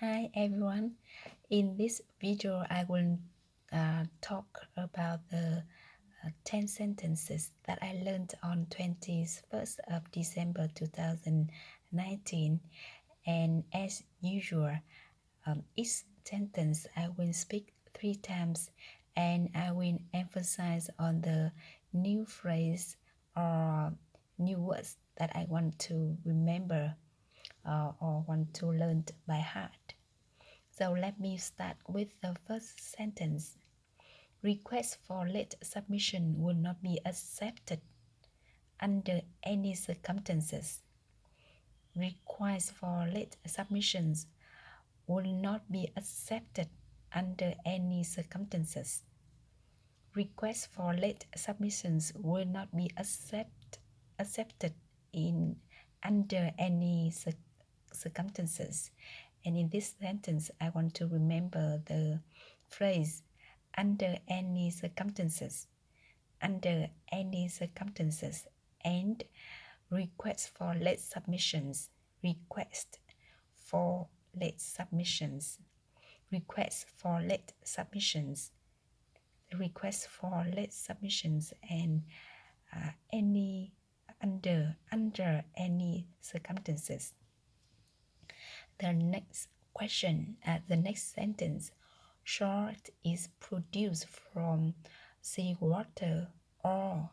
Hi everyone. In this video, I will talk about the 10 sentences that I learned on 21st of December 2019. And as usual, each sentence I will speak 3 times and I will emphasize on the new phrase or new words that I want to remember or want to learn by heart. So let me start with the first sentence. Request for late submission will not be accepted under any circumstances. Requests for late submissions will not be accepted under any circumstances. Requests for late submissions will not be accepted in under any circumstances. And in this sentence, I want to remember the phrase under any circumstances, under any circumstances, and request for late submissions, request for late submissions, request for late submissions, request for late submissions, and any under any circumstances. The next question, the next sentence, salt is produced from seawater or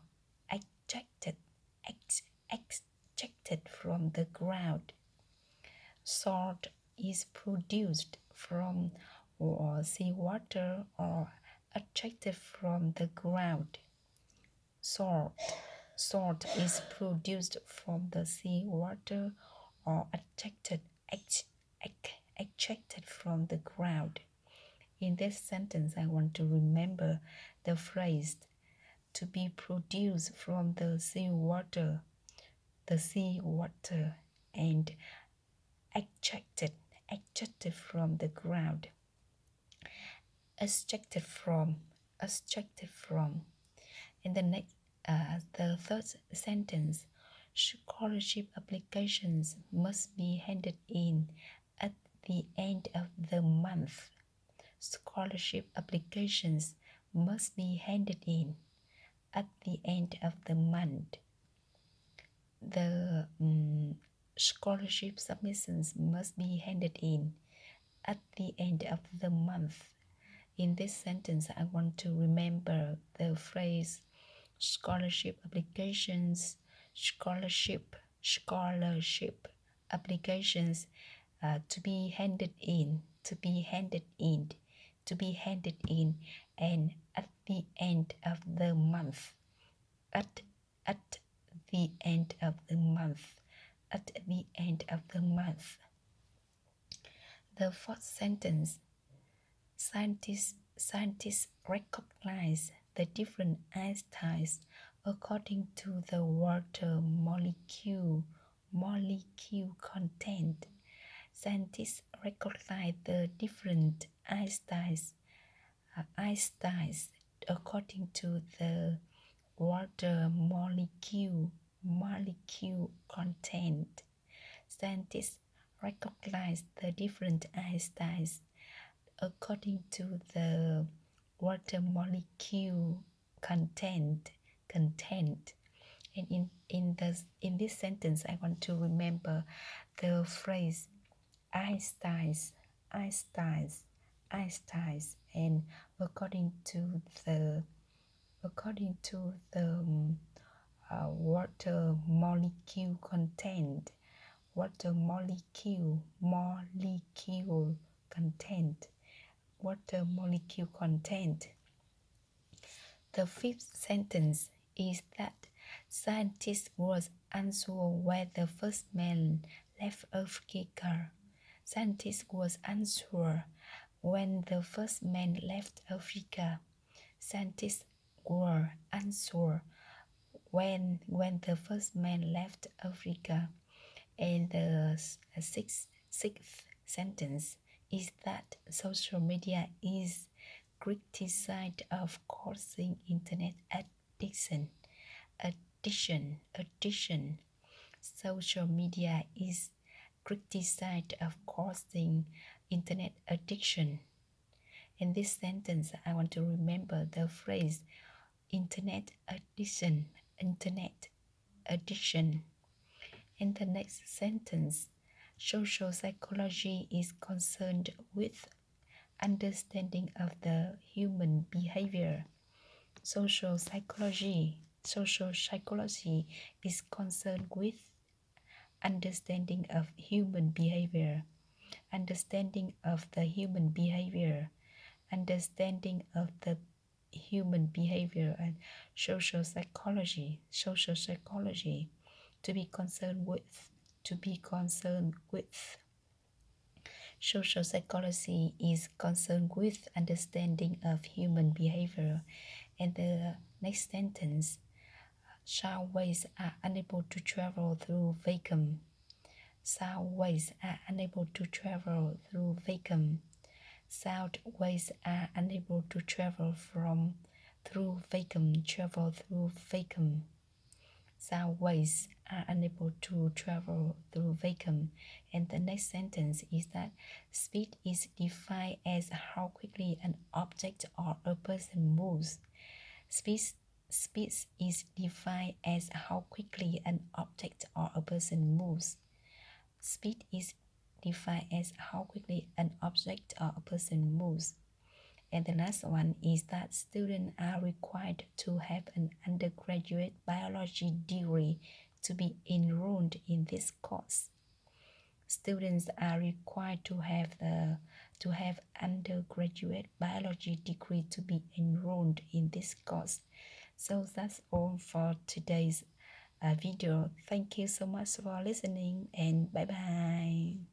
extracted from the ground. Salt is produced from seawater or extracted from the ground. Salt is produced from the seawater or extracted from the ground. In this sentence, I want to remember the phrase to be produced from the seawater, and extracted from the ground. Extracted from. In the third sentence, scholarship applications must be handed in at the end of the month. Scholarship applications must be handed in at the end of the month. The scholarship submissions must be handed in at the end of the month. In this sentence, I want to remember the phrase scholarship applications, scholarship applications to be handed in, and at the end of the month, at the end of the month, at the end of the month. The fourth sentence, scientists recognize the different ice types according to the water molecule content. Scientists recognize the different ice types according to the water molecule content. Scientists recognize the different ice types according to the water molecule content. And in this sentence, I want to remember the phrase ice types, and according to the water molecule content, water molecule content. The fifth sentence is that scientists was unsure where the first man left Africa. Scientists was unsure when the first man left Africa. Scientists were unsure when the first man left Africa. And the sixth sentence is that social media is criticized of causing internet addiction. Social media is criticized of causing internet addiction. In this sentence, I want to remember the phrase internet addiction, internet addiction. In the next sentence, social psychology is concerned with understanding of the human behavior. Social psychology is concerned with understanding of human behavior, understanding of the human behavior, understanding of the human behavior, and social psychology, to be concerned with, to be concerned with. Social psychology is concerned with understanding of human behavior. And the next sentence, soundwaves are unable to travel through vacuum. Sound waves are unable to travel through vacuum. Sound waves are unable to travel through vacuum. Travel through vacuum. Sound waves are unable to travel through vacuum. And the next sentence is that speed is defined as how quickly an object or a person moves. Speed is defined as how quickly an object or a person moves. Speed is defined as how quickly an object or a person moves. And the last one is that students are required to have an undergraduate biology degree to be enrolled in this course. Students are required to have undergraduate biology degree to be enrolled in this course. So that's all for today's video. Thank you so much for listening, and bye bye.